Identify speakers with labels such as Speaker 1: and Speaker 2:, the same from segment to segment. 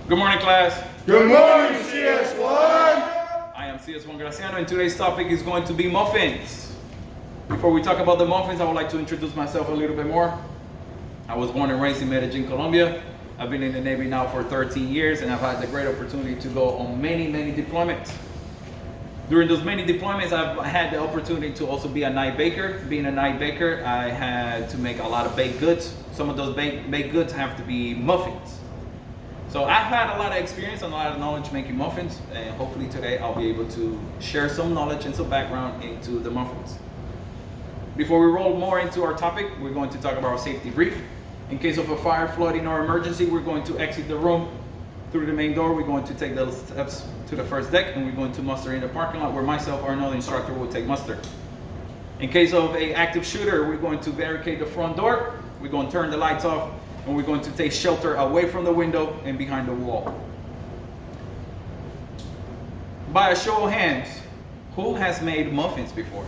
Speaker 1: Good morning, class.
Speaker 2: Good morning, CS1!
Speaker 1: I am CS1 Graciano, and today's topic is going to be muffins. Before we talk about the muffins, I would like to introduce myself a little bit more. I was born and raised in Medellin, Colombia. I've been in the Navy now for 13 years, and I've had the great opportunity to go on many deployments. During those many deployments, I've had the opportunity to also be a night baker. Being a night baker, I had to make a lot of baked goods. Some of those baked goods have to be muffins. So I've had a lot of experience and a lot of knowledge making muffins, and hopefully today I'll be able to share some knowledge and some background into the muffins. Before we roll more into our topic, we're going to talk about our safety brief. In case of a fire, flooding, or emergency, we're going to exit the room through the main door. We're going to take the steps to the first deck, and we're going to muster in the parking lot where myself or another instructor will take muster. In case of an active shooter, we're going to barricade the front door. We're going to turn the lights off, and we're going to take shelter away from the window and behind the wall. By a show of hands, who has made muffins before?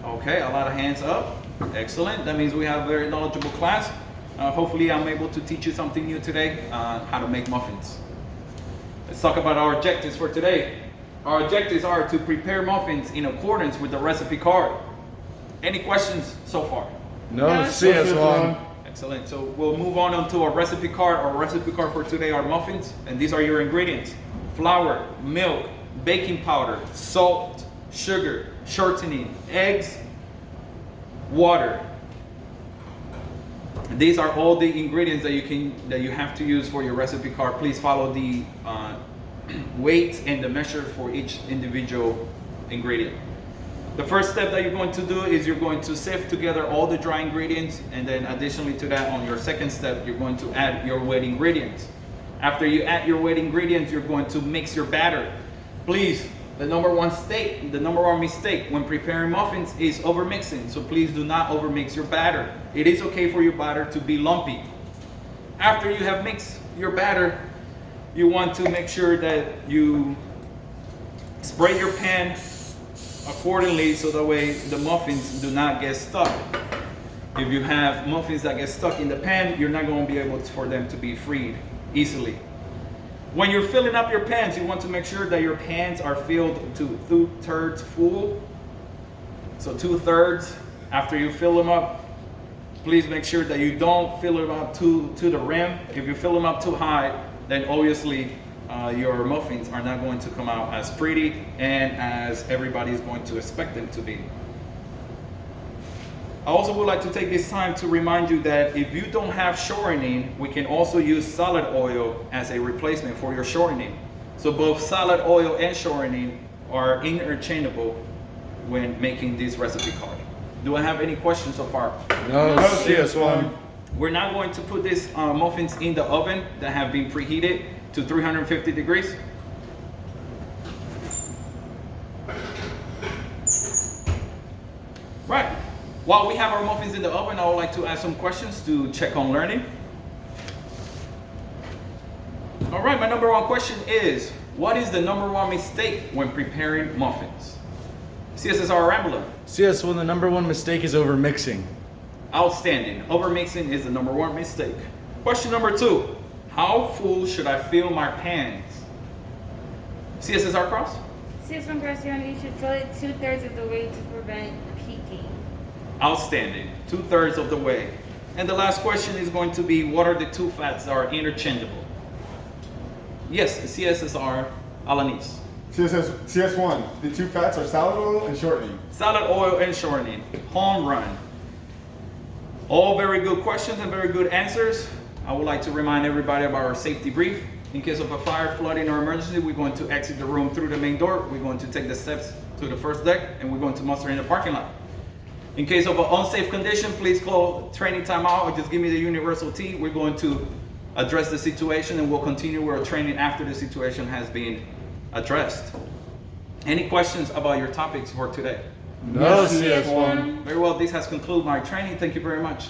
Speaker 1: Okay, a lot of hands up. Excellent. That means we have a very knowledgeable class. Hopefully I'm able to teach you something new today on how to make muffins. Let's talk about our objectives for today. Our objectives are to prepare muffins in accordance with the recipe card. Any questions so far?
Speaker 2: No, CS1.
Speaker 1: Excellent. So we'll move on to our recipe card. Our recipe card for today are muffins, and these are your ingredients: flour, milk, baking powder, salt, sugar, shortening, eggs, water. These are all the ingredients that you have to use for your recipe card. Please follow the weight and the measure for each individual ingredient. The first step that you're going to do is you're going to sift together all the dry ingredients, and then additionally to that, on your second step, you're going to add your wet ingredients. After you add your wet ingredients, you're going to mix your batter. Please, the number one mistake when preparing muffins is overmixing. So please do not overmix your batter. It is okay for your batter to be lumpy. After you have mixed your batter, you want to make sure that you spread your pan accordingly, so that way the muffins do not get stuck. If you have muffins that get stuck in the pan, you're not going to be able for them to be freed easily. When you're filling up your pans, you want to make sure that your pans are filled to 2/3 full. So 2/3. After you fill them up, please make sure that you don't fill them up to the rim. If you fill them up too high, then obviously your muffins are not going to come out as pretty and as everybody is going to expect them to be. I also would like to take this time to remind you that if you don't have shortening, we can also use salad oil as a replacement for your shortening. So both salad oil and shortening are interchangeable when making this recipe card. Do I have any questions so far?
Speaker 2: No, CS1.
Speaker 1: We're now going to put these muffins in the oven that have been preheated to 350 degrees. Right. While we have our muffins in the oven, I would like to ask some questions to check on learning. All right, my number one question is, what is the number one mistake when preparing muffins? CSSR Rambler.
Speaker 2: CS1, the number one mistake is overmixing.
Speaker 1: Outstanding. Overmixing is the number one mistake. Question number two, how full should I fill my pans? CSSR Cross.
Speaker 3: CS1 Graciano, you should fill it 2/3 of the way to prevent peaking.
Speaker 1: Outstanding. 2/3 of the way. And the last question is going to be, what are the two fats that are interchangeable? Yes, CSSR Alanis.
Speaker 4: CS1, the two fats are salad oil and shortening.
Speaker 1: Salad oil and shortening. Home run. All very good questions and very good answers. I would like to remind everybody about our safety brief. In case of a fire, flooding, or emergency, we're going to exit the room through the main door. We're going to take the steps to the first deck, and we're going to muster in the parking lot. In case of an unsafe condition, please call training timeout or just give me the universal T. We're going to address the situation, and we'll continue our training after the situation has been addressed. Any questions about your topics for today?
Speaker 2: No, CS1.
Speaker 1: Very well, this has concluded my training. Thank you very much.